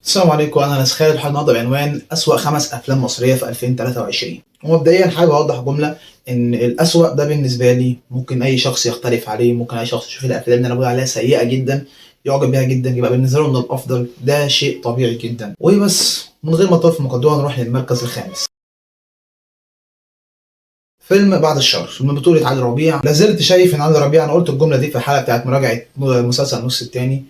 السلام عليكم، انا انس خالد. الحلقه النهارده بعنوان اسوأ 5 افلام مصريه في 2023. ومبدئيا حابب اوضح جمله ان الاسوأ ده بالنسبه لي ممكن اي شخص يختلف عليه، ممكن اي شخص يشوف الافلام اللي انا بقول عليها سيئه جدا يعجب بيها جدا، يبقى بالنسبه له من الافضل. ده شيء طبيعي جدا. وبس من غير ما اطول في المقدمه نروح للمركز الخامس. فيلم بعد الشر من بطولة علي ربيع. لازلت شايف ان علي ربيع، انا قلت الجملة دي في الحلقة بتاعت مراجعة مسلسل النص التاني،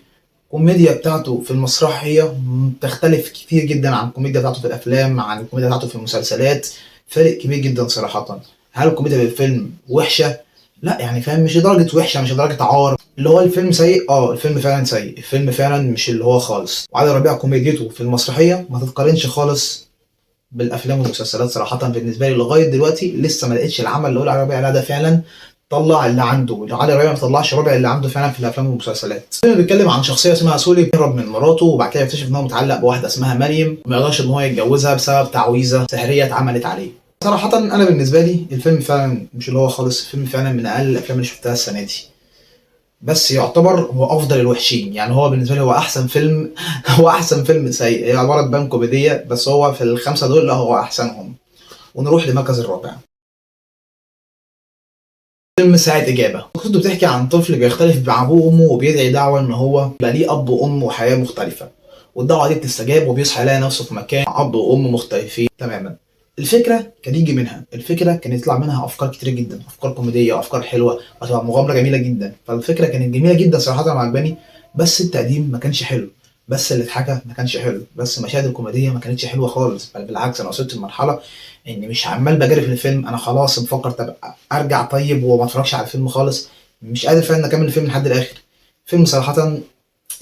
الكوميديا بتاعته في المسرحية تختلف كتير جدا عن الكوميديا بتاعته في الأفلام، عن الكوميديا بتاعته في المسلسلات. فرق كبير جدا صراحة. هل الكوميديا في الفيلم وحشة؟ لا يعني فاهم، مش لدرجة وحشة، مش لدرجة عار اللي هو الفيلم سيء. الفيلم فعلا سيء، الفيلم فعلا مش اللي هو خالص. وعلي ربيع كوميديته في المسرحية ما تتقارنش خالص بالافلام والمسلسلات. صراحه بالنسبه لي لغايه دلوقتي لسه ما لقيتش العمل اللي اقول علي ربيع لا ده فعلا طلع اللي عنده. علي ربيع ما طلعش ربع اللي عنده فعلا في الافلام والمسلسلات. الفيلم بيتكلم عن شخصيه اسمها سولي بيهرب من مراته، وبعد كده يكتشف ان هو متعلق بواحده اسمها مريم، وما يقدرش ان هو يتجوزها بسبب تعويذه سحريه اتعملت عليه. صراحة أنا بالنسبة لي الفيلم فعلا مش اللي هو خالص. الفيلم فعلا من أقل الأفلام اللي شفتها السنة دي، بس يعتبر هو افضل الوحشين. يعني هو بالنسبه لي هو احسن فيلم هو احسن فيلم سيء. هي عباره بان كوميديه، بس هو في الخمسه دول لا هو احسنهم. ونروح للمركز الرابع. فيلم ساعة إجابة. قصته بتحكي عن طفل بيختلف مع أبوه وأمه، وبيدعي دعوة إن هو يبقى ليه أب وأم وحياة مختلفة، والدعوة دي بتستجاب وبيصحى يلاقي نفسه في مكان مع أب وأم مختلفين تماما. الفكرة كان يجي منها، الفكرة كان يطلع منها أفكار كتير جدا، أفكار كوميدية وأفكار حلوة، وهتبقى مغامرة جميلة جدا. فالفكرة كانت جميلة جدا صراحة وعجباني، بس التقديم ما كانش حلو، بس اللي اتحكى ما كانش حلو، بس المشاهد الكوميدية ما كانتش حلوة خالص. بل بالعكس، أنا وصلت لمرحلة اني مش عمال بجري في الفيلم، انا خلاص بفكر طب ارجع طيب وما اتفرجش على الفيلم خالص. مش قادر فعلا اكمل الفيلم لحد الاخر. فيلم صراحة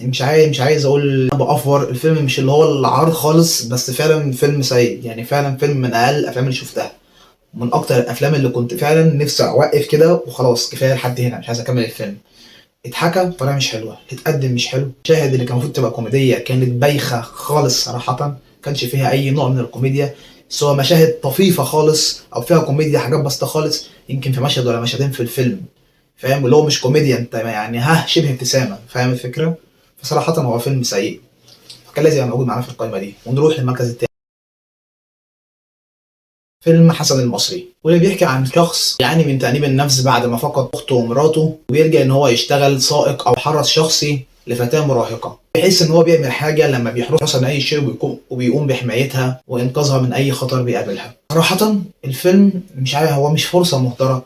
مش عايز اقول أنا بأفور، الفيلم مش اللي هو العار خالص، بس فعلا فيلم سيء. يعني فعلا فيلم من اقل الافلام اللي شفتها، من اكتر الافلام اللي كنت فعلا نفسي اوقف كده وخلاص كفايه لحد هنا، مش عايز اكمل الفيلم. اتحكى بطريقه مش حلوه، اتقدم مش حلو، المشاهد اللي كان المفروض تبقى كوميديه كانت بايخه خالص صراحه، ما كانش فيها اي نوع من الكوميديا، سواء مشاهد طفيفه خالص او فيها كوميديا حاجات بسيطه خالص، يمكن في مشهد ولا مشهدين في الفيلم. فاهم اللي هو مش كوميديا، انت يعني شبه ابتسامه. فاهم الفكره؟ فصراحه هو فيلم سيء، فكان لازم يبقى موجود معانا في القائمه دي. ونروح للمركز التاني. فيلم حسن المصري، واللي بيحكي عن شخص يعاني من تأنيب النفس بعد ما فقد أخته ومراته، وبيلجأ إن هو يشتغل سائق أو حرس شخصي لفتاة مراهقة، بيحس إن هو بيعمل حاجة لما بيحرص مثلا أي شيء، وبيقوم بحمايتها وإنقاذها من أي خطر بيقابلها. صراحة الفيلم مش عارف، هو مش فرصة مهدرة،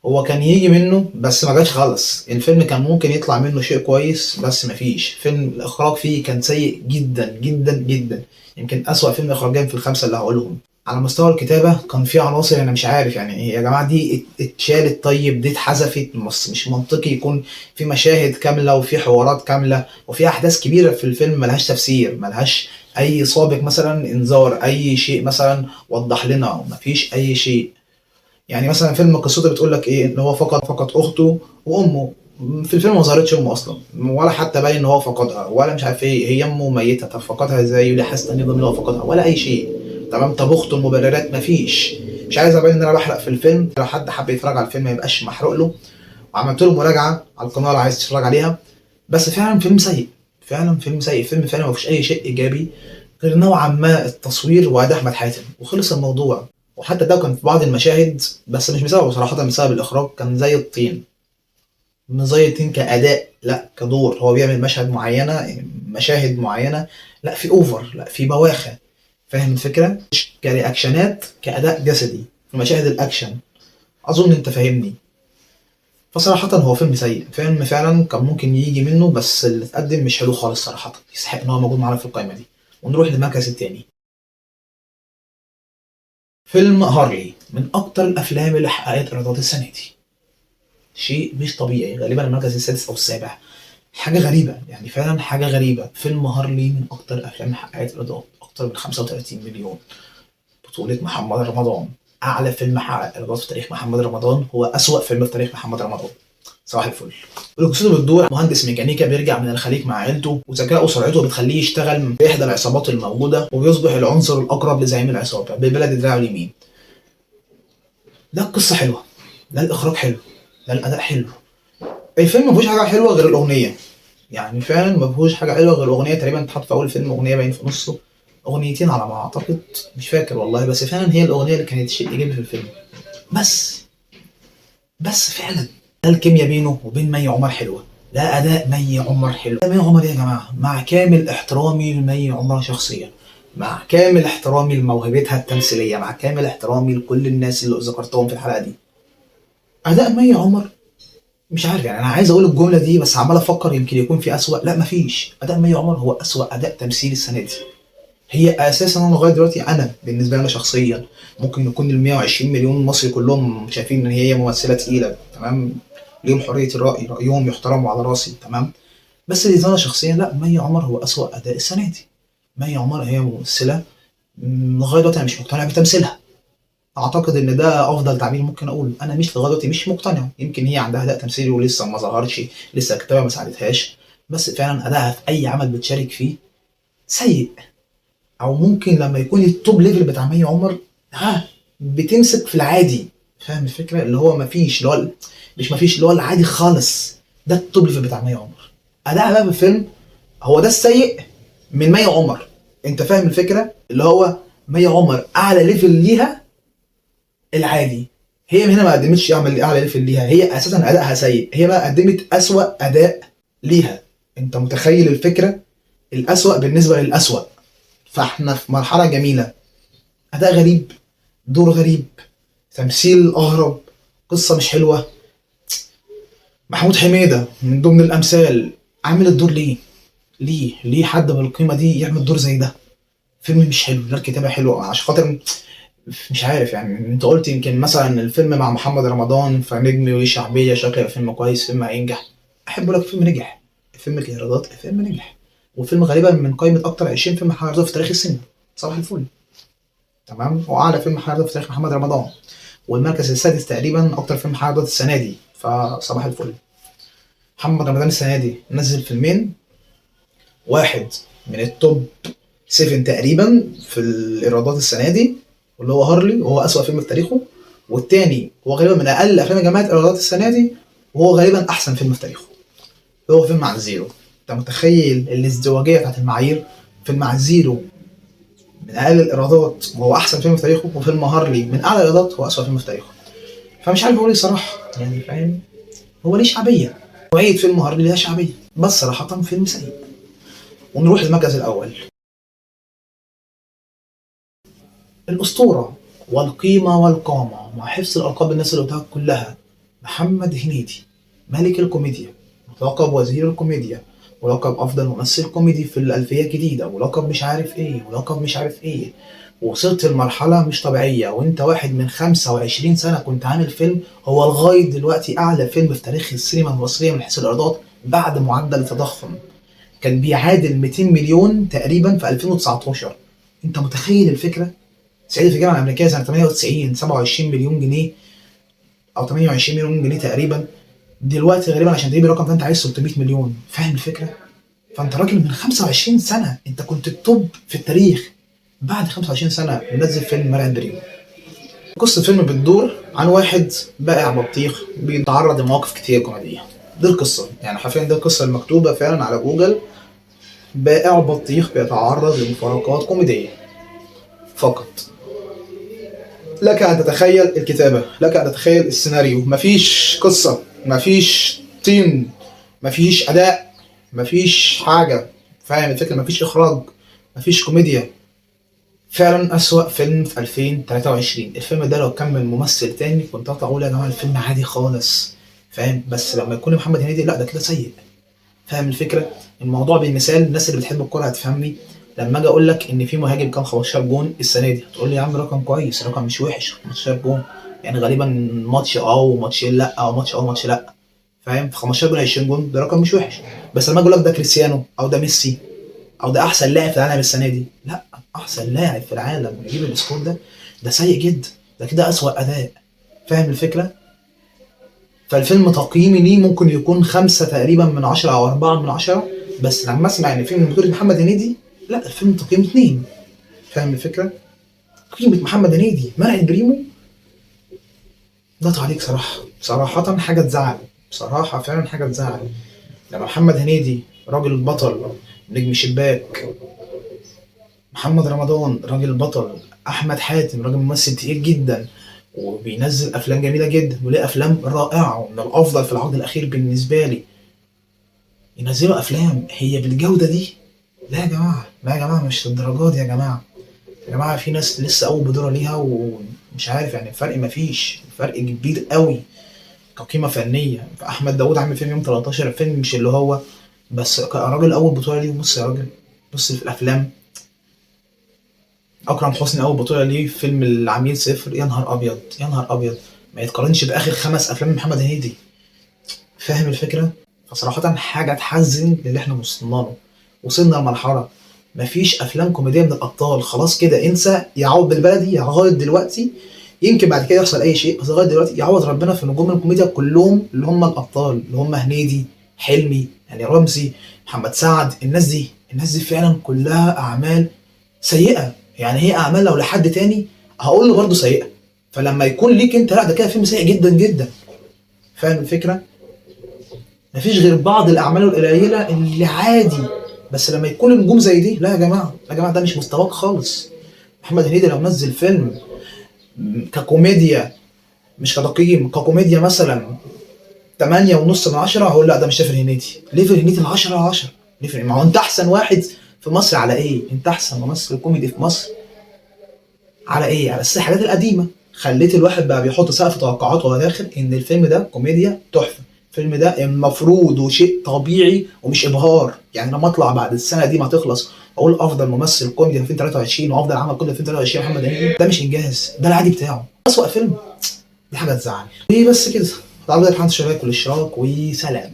هو كان يجي منه بس ما جاش خالص. الفيلم كان ممكن يطلع منه شيء كويس بس ما فيش. فيلم الإخراج فيه كان سيء جدا جدا جدا، يمكن أسوأ فيلم إخراجيا في الخمسة اللي هقولهم. على مستوى الكتابة كان في عناصر أنا مش عارف يعني إيه يا جماعة، دي اتشالت طيب، دي اتحذفت. مش منطقي يكون في مشاهد كاملة وفي حوارات كاملة وفي أحداث كبيرة في الفيلم ملهاش تفسير، ملهاش أي سابق مثلا إنذار، أي شيء مثلا وضح لنا، مفيش أي شيء. يعني مثلا فيلم قصته بتقول لك ايه، ان هو فقد اخته وامه. في الفيلم ما ظهرتش امه اصلا، ولا حتى باين ان هو فقدها، ولا مش عارف ايه، هي امه ميته، طب فقدها ازاي؟ يقول لي حاسس ان هو فقدها، ولا اي شيء. تمام، طب اخته المبررات مفيش. مش عايز ابين ان انا بحرق في الفيلم، لو حد حب يتفرج على الفيلم ما يبقاش محروق له. وعملت له مراجعه على القناه اللي عايز تتفرج عليها. بس فعلا فيلم سيء، فعلا فيلم سيء، فيلم فعلا ما فيهوش اي شيء ايجابي غير نوعا ما التصوير واداء احمد حاتم، وخلص الموضوع. وحتى ده كان في بعض المشاهد، بس مش بسببه صراحة، بسبب الإخراج كان زي الطين. مش زي الطين كأداء، لا كدور. هو بيعمل مشهد معينة، مشاهد معينة، لا في أوفر، لا في بواخة. فاهم الفكرة؟ مش كرياكشنات، كأداء جسدي في مشاهد الأكشن. أظن أنت فاهمني. فصراحة هو فيلم سيء، فيلم فعلا كان ممكن يجي منه، بس اللي اتقدم مش حلو خالص صراحة، يستحق إن هو موجود معانا في القائمة دي. ونروح للمركز التاني. فيلم هارلي، من أكتر الأفلام اللي حققت إيرادات السنة دي، شيء مش طبيعي. غالبا المركز السادس او السابع، حاجه غريبه يعني، فعلا حاجه غريبه. فيلم هارلي من اكتر الافلام اللي حققت ايرادات اكتر من 35 مليون. بطوله محمد رمضان، اعلى فيلم حقق ايرادات في تاريخ محمد رمضان، هو اسوأ فيلم في تاريخ محمد رمضان. صباح الفل. قصته بتدور مهندس ميكانيكا بيرجع من الخليج مع عيلته، وذكائه وسرعته بتخليه يشتغل في احدى العصابات الموجوده، وبيصبح العنصر الاقرب لزعيم العصابه ببلد دراعه اليمين. ده القصه حلوه، ده الاخراج حلو، ده الاداء حلو. الفيلم مفيهوش حاجه حلوه غير الاغنيه. يعني فعلا ما فيهوش حاجه حلوه غير اغنيه تقريبا اتحط في اول فيلم، اغنيه باين في نصه، اغنيتين على ما اعتقد، مش فاكر والله، بس فعلا هي الاغنيه اللي كانت شيء ايجابي في الفيلم. بس بس فعلا ده الكيمياء بينه وبين مي عمر حلوه. لا اداء مي عمر حلو. مي عمر يا جماعه، مع كامل احترامي لمي عمر شخصيا، مع كامل احترامي لموهبتها التمثيليه، مع كامل احترامي لكل الناس اللي ذكرتهم في الحلقه دي، اداء مي عمر مش عارف يعني، انا عايز اقول الجمله دي بس عمال افكر يمكن يكون في اسوأ. لا مفيش، اداء مي عمر هو اسوأ اداء تمثيلي السنه دي. هي اساسا انا لغايه دلوقتي، انا بالنسبه لي انا شخصيا، ممكن يكون ال 120 مليون مصري كلهم شايفين ان هي ممثله تقيله، تمام، ليهم حريه الراي، رايهم يحترموا على راسي، تمام، بس اللي انا شخصيا لا، مي عمر هو اسوأ اداء السنه دي. مي عمر هي ممثله لغايه دلوقتي انا مش مقتنع بتمثيلها. اعتقد ان ده افضل تعبير ممكن اقول، انا مش لغايه دلوقتي مش مقتنع. يمكن هي عندها اداء تمثيلي ولسه ما ظهرش، لسه الكتابه ما ساعدتهاش، بس فعلا ادائها في اي عمل بتشارك فيه سيء. او ممكن لما يكون التوب ليفل بتاع مي عمر، ها، بتمسك في العادي، فاهم الفكره، اللي هو مفيش، اللي هو مش مفيش، اللي هو العادي خالص، ده التوب ليفل بتاع مي عمر. ادائها بقى في الفيلم هو ده السيء من مي عمر. انت فاهم الفكره، اللي هو مي عمر اعلى ليفل ليها العادي، هي هنا ما قدمتش يعمل اعلى ليفل ليها، هي اساسا ادائها سيء، هي بقى قدمت اسوأ اداء ليها. انت متخيل الفكره، الاسوأ بالنسبه للاسوأ. فاحنا في مرحله جميله، اداء غريب، دور غريب، تمثيل اغرب، قصه مش حلوه. محمود حميده من ضمن الامثال، عامل الدور ليه؟ ليه حد بالقيمه دي يعمل دور زي ده؟ فيلم مش حلو، لا الكتابه حلوه، عشان خاطر مش عارف يعني، انت قلت يمكن مثلا الفيلم مع محمد رمضان فنجم وليه شعبيه، شكله يبقى فيلم كويس، فيلم هينجح. احب اقول لك الفيلم نجح، الفيلم كايرادات الفيلم نجح، والفيلم غالبا من قائمه اكتر 20 فيلم حقق في تاريخ السينما، صباح الفل، تمام، واعلى فيلم حقق في تاريخ محمد رمضان، والمركز السادس تقريبا اكتر فيلم حقق السنه دي، فصباح الفل. محمد رمضان السنه دي نزل فيلمين، واحد من التوب 7 تقريبا في الايرادات السنه دي، واللي هو هارلي، وهو اسوأ فيلم في تاريخه، والتاني هو غالبا من اقل افلام جماعه ايرادات السنه دي، وهو غالبا احسن فيلم في تاريخه، هو فيلم عن زيرو. انت متخيل الازدواجيه بتاعت المعايير؟ فيلم عن زيرو من اقل الايرادات وهو احسن فيلم في تاريخه، وفيلم هارلي من اعلى الايرادات هو اسوأ فيلم في تاريخه. فمش عارف اقول ايه صراحه يعني، فاهم، هو ليه شعبيه، نوعيه فيلم هارلي ليها شعبيه، بس صراحه فيلم سيء. ونروح للمركز الاول، الأسطورة والقيمة والقامة مع حفظ الألقاب الناس اللي قلتها كلها، محمد هنيدي، ملك الكوميديا، لقب وزير الكوميديا، ولقب أفضل ممثل كوميدي في الألفية الجديدة، ولقب مش عارف إيه، ولقب مش عارف إيه. وصلت لمرحلة مش طبيعية، وأنت واحد من 25 سنة كنت عامل فيلم هو لغاية دلوقتي أعلى فيلم في تاريخ السينما المصرية من حيث الإيرادات بعد معدل التضخم، كان بيعادل 200 مليون تقريبا في 2019. أنت متخيل الفكرة؟ صعيدي في الجامعه الامريكيه سنه 98 27 مليون جنيه او 28 مليون جنيه تقريبا، دلوقتي غالبا عشان تجيب الرقم ده انت عايز 600 مليون، فاهم الفكره؟ فانت راجل من 25 سنه انت كنت التوب في التاريخ، بعد 25 سنه منزل فيلم مرعب بريمو. قصه الفيلم بتدور عن واحد بائع بطيخ بيتعرض لمواقف كتير كوميديه، دي القصه يعني، حرفيا دي القصه المكتوبه فعلا على جوجل، بائع بطيخ بيتعرض لمفارقات كوميديه فقط. لك أن تتخيل الكتابة، لك أن تتخيل السيناريو، مفيش قصة، مفيش طين، مفيش أداء، مفيش حاجة، فاهم الفكرة، مفيش إخراج، مفيش كوميديا. فعلا أسوأ فيلم في 2023. الفيلم ده لو كمل ممثل تاني كنت أقول يا جماعة الفيلم عادي خالص، فاهم، بس لما يكون محمد هنيدي لا ده كده سيء، فاهم الفكره. الموضوع بالمثال، الناس اللي بتحب الكوره هتفهمني، لما اجي اقول لك ان في مهاجم كان 15 جون السنه دي هتقول لي يا عم رقم كويس، رقم مش وحش 15 جون، يعني غالبا ماتش وماتشين لا، او ماتش وماتش لا، فاهم، في 15 جون 20 جون ده رقم مش وحش. بس لما اجي اقول لك ده كريستيانو او ده ميسي او ده احسن لاعب في العالم السنه دي، لا، احسن لاعب في العالم يجيب السكور ده، ده سيء جدا، ده كده اسوأ اداء، فاهم الفكره. فالفيلم تقييمي ليه ممكن يكون 5 تقريبا من 10 أو 4 من 10، بس لما أسمع إن فيلم من بطولة محمد هنيدي، لا الفيلم تقييمه 2، فاهم الفكرة؟ قيمة محمد هنيدي مرعي بريمو، ده تعليق صراحة، صراحة حاجة تزعل، بصراحة فعلا حاجة تزعل. لما محمد هنيدي راجل البطل، نجم شباك. محمد رمضان راجل البطل. احمد حاتم راجل ممثل تقيل جدا وبينزل افلام جميله جدا وليه افلام رائعه ومن الافضل في العقد الاخير بالنسبه لي. ينزلوا افلام هي بالجوده دي؟ لا يا جماعه، لا يا جماعه، مش للدرجات دي يا جماعه. يا جماعه في ناس لسه اول بدورة ليها ومش عارف يعني الفرق، مفيش فرق كبير قوي كقيمه فنيه. احمد داوود عامل فيلم يوم 13، فيلم مش اللي هو، بس كراجل اول بطوله ليه. بص يا راجل، بص في الافلام. اكرم حسني اول بطوله ليه في فيلم العميل صفر، يا نهار ابيض يا نهار ابيض، ما يتقارنش باخر 5 افلام محمد هنيدي. فاهم الفكره؟ فصراحه حاجه تحزن للي احنا وصلنا له. وصلنا لمرحله مفيش افلام كوميديه من الابطال، خلاص كده انسى. يعوض بالبلدي لغايه دلوقتي، يمكن بعد كده يحصل اي شيء، بس لغايه دلوقتي يعوض ربنا في نجوم الكوميديا كلهم اللي هم الابطال، اللي هم هنيدي، حلمي، يعني رمزي، محمد سعد. الناس دي فعلا كلها اعمال سيئه. يعني هي اعمال لو لحد تاني هقول له برضه سيئه، فلما يكون ليك انت لا، ده كده فيلم سيء جدا جدا. فاهم الفكره؟ مفيش غير بعض الاعمال القليله اللي عادي، بس لما يكون النجوم زي دي، لا يا جماعه، لا يا جماعه، ده مش مستواك خالص. محمد هنيدي لو نزل فيلم ككوميديا، مش كتقييم، ككوميديا مثلا 8.5 من 10، هقول لا ده مش ليفل هنيدي. ليفل هنيدي 10/10. ليفل، ما هو انت احسن واحد في مصر على ايه؟ انت احسن ممثل كوميدي في مصر على ايه؟ على اساس الحاجات القديمه. خليت الواحد بقى بيحط سقف توقعات وهو داخل ان الفيلم ده كوميديا تحفه. الفيلم ده المفروض وشيء طبيعي ومش ابهار. يعني لما اطلع بعد السنه دي ما تخلص اقول افضل ممثل كوميدي في 2023 وافضل عمل كوميدي في 2023 محمد هنيدي، ده مش انجاز، ده العادي بتاعه. اسوأ فيلم، دي حاجه تزعل. ايه بس كده. تعالوا نلحق الاشتراك والاشتراك وسلام.